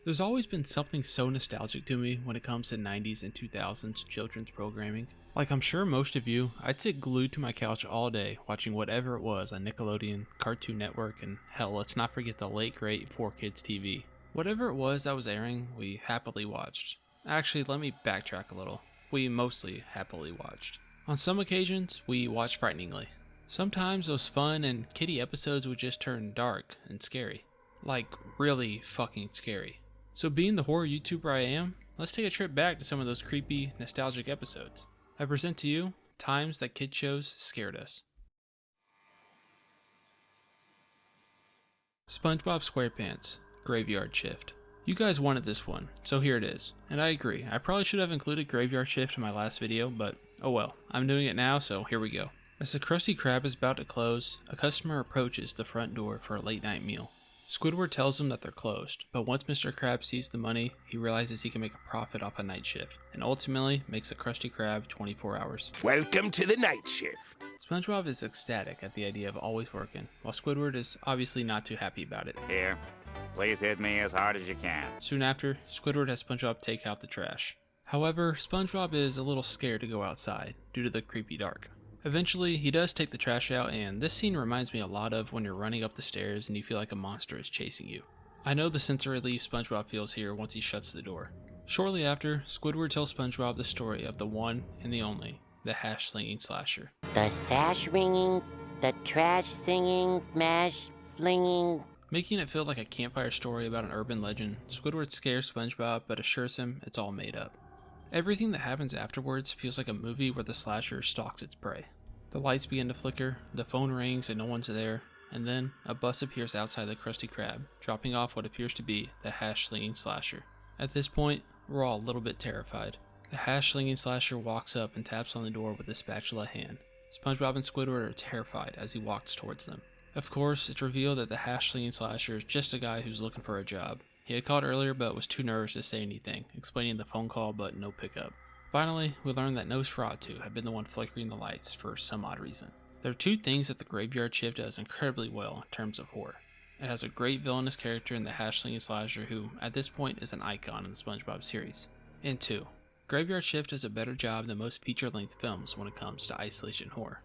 There's always been something so nostalgic to me when it comes to 90s and 2000s children's programming. Like I'm sure most of you, I'd sit glued to my couch all day watching whatever it was on Nickelodeon, Cartoon Network, and hell, let's not forget the late great 4Kids TV. Whatever it was that was airing, we happily watched. Actually, let me backtrack a little. We mostly happily watched. On some occasions, we watched frighteningly. Sometimes those fun and kiddie episodes would just turn dark and scary. Like, really fucking scary. So being the horror YouTuber I am, let's take a trip back to some of those creepy, nostalgic episodes. I present to you times that kid shows scared us. SpongeBob SquarePants, Graveyard Shift. You guys wanted this one, so here it is. And I agree, I probably should have included Graveyard Shift in my last video, but oh well, I'm doing it now, so here we go. As the Krusty Krab is about to close, a customer approaches the front door for a late night meal. Squidward tells him that they're closed, but once Mr. Krab sees the money, he realizes he can make a profit off a night shift, and ultimately makes the Krusty Krab 24 hours. Welcome to the night shift. SpongeBob is ecstatic at the idea of always working, while Squidward is obviously not too happy about it. Here, please hit me as hard as you can. Soon after, Squidward has SpongeBob take out the trash. However, SpongeBob is a little scared to go outside, due to the creepy dark. Eventually, he does take the trash out, and this scene reminds me a lot of when you're running up the stairs and you feel like a monster is chasing you. I know the sense of relief SpongeBob feels here once he shuts the door. Shortly after, Squidward tells SpongeBob the story of the one and the only, the hash-slinging slasher. The sash ringing, the trash singing, mash flinging. Making it feel like a campfire story about an urban legend, Squidward scares SpongeBob but assures him it's all made up. Everything that happens afterwards feels like a movie where the slasher stalks its prey. The lights begin to flicker, the phone rings and no one's there, and then a bus appears outside the Krusty Krab, dropping off what appears to be the hash-slinging slasher. At this point, we're all a little bit terrified. The hash-slinging slasher walks up and taps on the door with a spatula hand. SpongeBob and Squidward are terrified as he walks towards them. Of course, it's revealed that the hash-slinging slasher is just a guy who's looking for a job. He had called earlier but was too nervous to say anything, explaining the phone call but no pickup. Finally, we learned that Nosferatu had been the one flickering the lights for some odd reason. There are two things that the Graveyard Shift does incredibly well in terms of horror. It has a great villainous character in the hash-slinging slasher who, at this point, is an icon in the SpongeBob series. And two, Graveyard Shift does a better job than most feature-length films when it comes to isolation horror.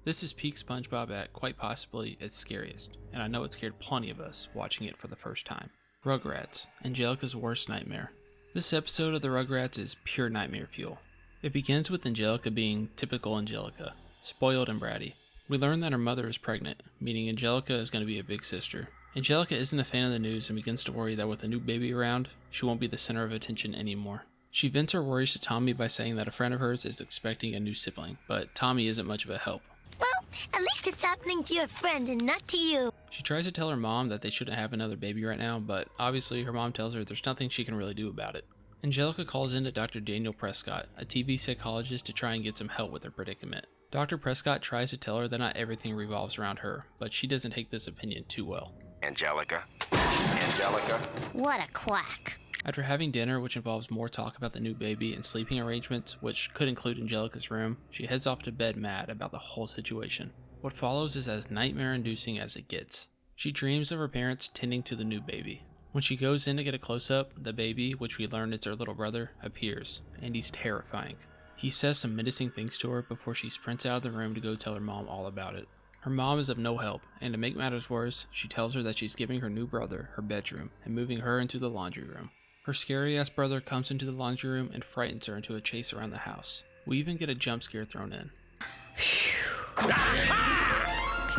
This is peak SpongeBob at quite possibly its scariest, and I know it scared plenty of us watching it for the first time. Rugrats, Angelica's worst nightmare. This episode of the Rugrats is pure nightmare fuel. It begins with Angelica being typical Angelica, spoiled and bratty. We learn that her mother is pregnant, meaning Angelica is going to be a big sister. Angelica isn't a fan of the news and begins to worry that with a new baby around, she won't be the center of attention anymore. She vents her worries to Tommy by saying that a friend of hers is expecting a new sibling, but Tommy isn't much of a help. Well, at least it's happening to your friend and not to you. She tries to tell her mom that they shouldn't have another baby right now, but obviously her mom tells her there's nothing she can really do about it. Angelica calls in to Dr. Daniel Prescott, a TV psychologist, to try and get some help with her predicament. Dr. Prescott tries to tell her that not everything revolves around her, but she doesn't take this opinion too well. Angelica. Angelica. What a quack. After having dinner, which involves more talk about the new baby and sleeping arrangements, which could include Angelica's room, she heads off to bed mad about the whole situation. What follows is as nightmare-inducing as it gets. She dreams of her parents tending to the new baby. When she goes in to get a close-up, the baby, which we learn is her little brother, appears, and he's terrifying. He says some menacing things to her before she sprints out of the room to go tell her mom all about it. Her mom is of no help, and to make matters worse, she tells her that she's giving her new brother her bedroom and moving her into the laundry room. Her scary-ass brother comes into the laundry room and frightens her into a chase around the house. We even get a jump scare thrown in.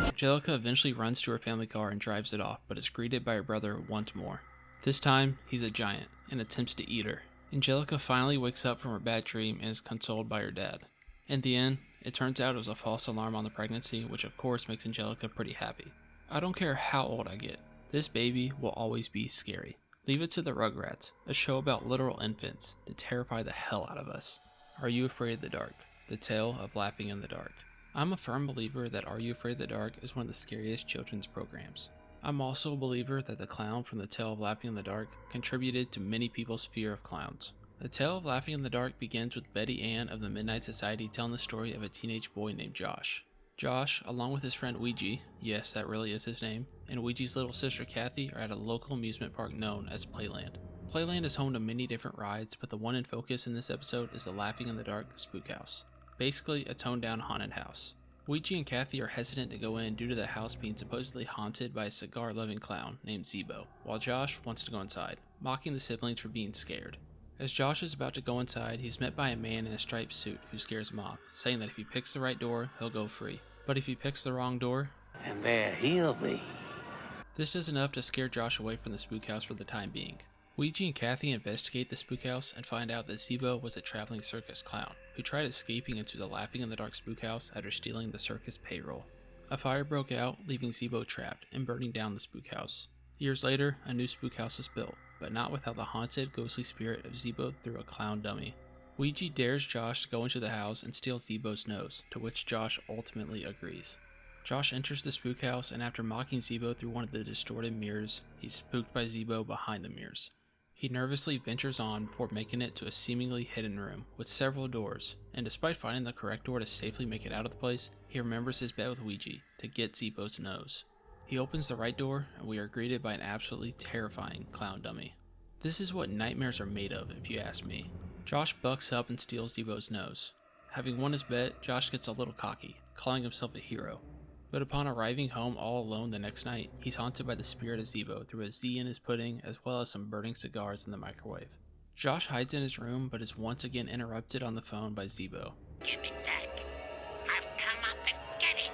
Angelica eventually runs to her family car and drives it off, but is greeted by her brother once more. This time, he's a giant and attempts to eat her. Angelica finally wakes up from her bad dream and is consoled by her dad. In the end, it turns out it was a false alarm on the pregnancy, which of course makes Angelica pretty happy. I don't care how old I get, this baby will always be scary. Leave it to the Rugrats, a show about literal infants, to terrify the hell out of us. Are You Afraid of the Dark? The Tale of Laughing in the Dark. I'm a firm believer that Are You Afraid of the Dark is one of the scariest children's programs. I'm also a believer that the clown from The Tale of Laughing in the Dark contributed to many people's fear of clowns. The Tale of Laughing in the Dark begins with Betty Ann of the Midnight Society telling the story of a teenage boy named Josh. Josh, along with his friend Ouija, yes, that really is his name, and Ouija's little sister Kathy are at a local amusement park known as Playland. Playland is home to many different rides, but the one in focus in this episode is the Laughing in the Dark Spook House. Basically, a toned-down haunted house. Ouija and Kathy are hesitant to go in due to the house being supposedly haunted by a cigar-loving clown named Zeebo, while Josh wants to go inside, mocking the siblings for being scared. As Josh is about to go inside, he's met by a man in a striped suit who scares him off, saying that if he picks the right door, he'll go free. But if he picks the wrong door, And there he'll be. this does enough to scare Josh away from the spook house for the time being. Ouija and Kathy investigate the spook house and find out that Zeebo was a traveling circus clown who tried escaping into the Laughing in the Dark spook house after stealing the circus payroll. A fire broke out, leaving Zeebo trapped and burning down the spook house. Years later, a new spook house was built, but not without the haunted, ghostly spirit of Zeebo through a clown dummy. Ouija dares Josh to go into the house and steal Zeebo's nose, to which Josh ultimately agrees. Josh enters the spook house, and after mocking Zeebo through one of the distorted mirrors, he's spooked by Zeebo behind the mirrors. He nervously ventures on before making it to a seemingly hidden room with several doors, and despite finding the correct door to safely make it out of the place, he remembers his bet with Ouija to get Zeebo's nose. He opens the right door, and we are greeted by an absolutely terrifying clown dummy. This is what nightmares are made of, if you ask me. Josh bucks up and steals Zeebo's nose. Having won his bet, Josh gets a little cocky, calling himself a hero. But upon arriving home all alone the next night, he's haunted by the spirit of Zeebo through a Z in his pudding as well as some burning cigars in the microwave. Josh hides in his room but is once again interrupted on the phone by Zeebo. Give me that. I'll come up and get it.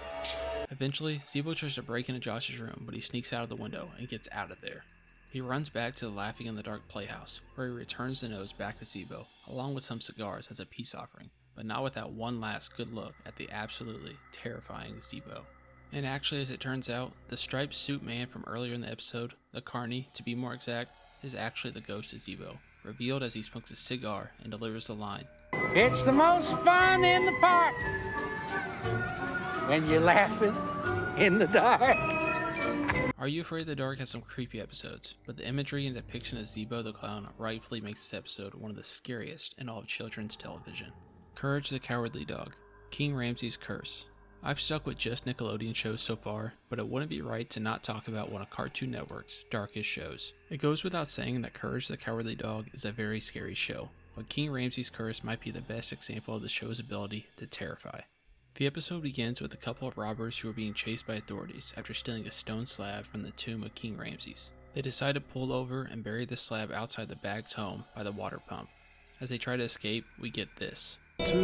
Eventually, Zeebo tries to break into Josh's room, but he sneaks out of the window and gets out of there. He runs back to the Laughing in the Dark playhouse, where he returns the nose back to Zeebo, along with some cigars as a peace offering, but not without one last good look at the absolutely terrifying Zeebo. And actually, as it turns out, the striped suit man from earlier in the episode, the Carney to be more exact, is actually the ghost of Zeebo, revealed as he smokes a cigar and delivers the line, It's the most fun in the park when you're laughing in the dark. Are You Afraid of the Dark has some creepy episodes, but the imagery and depiction of Zeebo the Clown rightfully makes this episode one of the scariest in all of children's television. Courage the Cowardly Dog, King Ramses' Curse. I've stuck with just Nickelodeon shows so far, but it wouldn't be right to not talk about one of Cartoon Network's darkest shows. It goes without saying that Courage the Cowardly Dog is a very scary show, but King Ramses' Curse might be the best example of the show's ability to terrify. The episode begins with a couple of robbers who are being chased by authorities after stealing a stone slab from the tomb of King Ramses. They decide to pull over and bury the slab outside the Baggs' home by the water pump. As they try to escape, we get this. We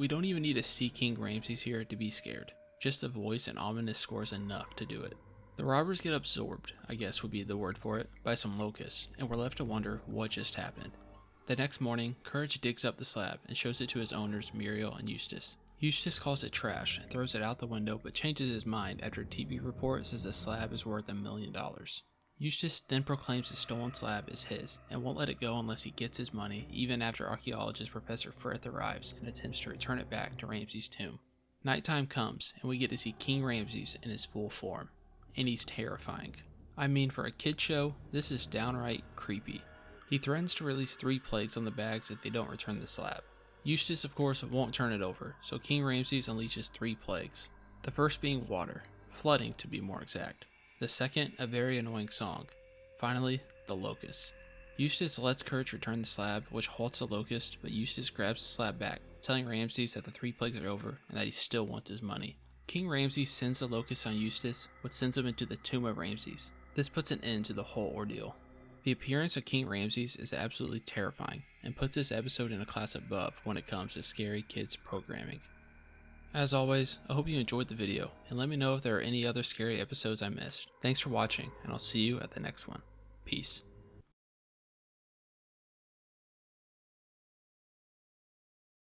don't even need to see King Ramses here to be scared. Just the voice and ominous score is enough to do it. The robbers get absorbed, I guess would be the word for it, by some locusts, and we're left to wonder what just happened. The next morning, Courage digs up the slab and shows it to his owners Muriel and Eustace. Eustace calls it trash and throws it out the window, but changes his mind after a TV report says the slab is worth $1 million. Eustace then proclaims the stolen slab is his and won't let it go unless he gets his money, even after archaeologist Professor Frith arrives and attempts to return it back to Ramses' tomb. Nighttime comes and we get to see King Ramses in his full form, and he's terrifying. I mean, for a kid show, this is downright creepy. He threatens to release 3 plagues on the Baggs if they don't return the slab. Eustace, of course, won't turn it over, so King Ramses unleashes 3 plagues. The first being water, flooding to be more exact. The second, a very annoying song. Finally, the locusts. Eustace lets Courage return the slab, which halts the locust, but Eustace grabs the slab back, telling Ramses that the 3 plagues are over and that he still wants his money. King Ramses sends the locusts on Eustace, which sends him into the tomb of Ramses. This puts an end to the whole ordeal. The appearance of King Ramses is absolutely terrifying, and puts this episode in a class above when it comes to scary kids programming. As always, I hope you enjoyed the video, and let me know if there are any other scary episodes I missed. Thanks for watching, and I'll see you at the next one. Peace.